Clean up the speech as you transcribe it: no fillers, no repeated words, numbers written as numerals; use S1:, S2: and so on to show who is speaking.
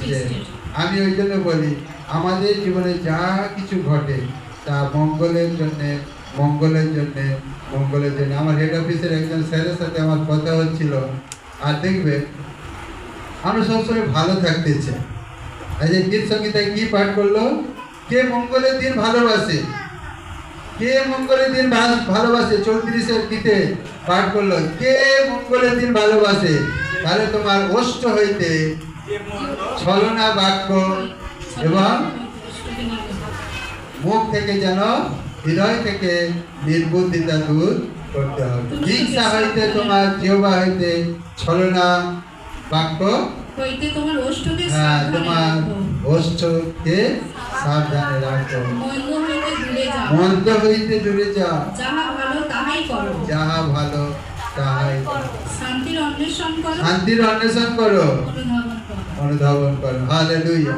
S1: যে আমি ওই জন্য বলি আমাদের জীবনে যা কিছু ঘটে তা মঙ্গলের জন্যে মঙ্গলের জন্যে মঙ্গলের জন্য। আমার হেড অফিসের একজন স্যারের সাথে আমার কথা হচ্ছিল, আর দেখবে আমরা সবসময় ভালো থাকতে চাই। আজ এই গীত সংগীতায় কি পাঠ করলো, কে মঙ্গলের দিন ভালোবাসে, কে মঙ্গলের দিন ভালোবাসে, 34-এর গীতে পাঠ করলো কে মঙ্গলের দিন ভালোবাসে। তাহলে তোমার ওষ্ঠ হইতে ছলনা বাক্য এবং মুখ থেকে যেন হৃদয় থেকে নির্বুদ্ধিতা দূর করতে হবে। হিংসা হইতে তোমার জিহ্বা হইতে ছলনা বাক্য
S2: হইতে তোমার ওষ্ঠকে
S1: তোমার ওষ্ঠকে সাবধানে রাখো। মন্দ হইতে দূরে যাও।
S2: যাহা ভালো তাহাই করো।
S1: যাহা ভালো তাহাই করো।
S2: শান্তির অন্বেষণ করো।
S1: শান্তির অন্বেষণ করো। অনুধাবন করো। হালেলুয়া।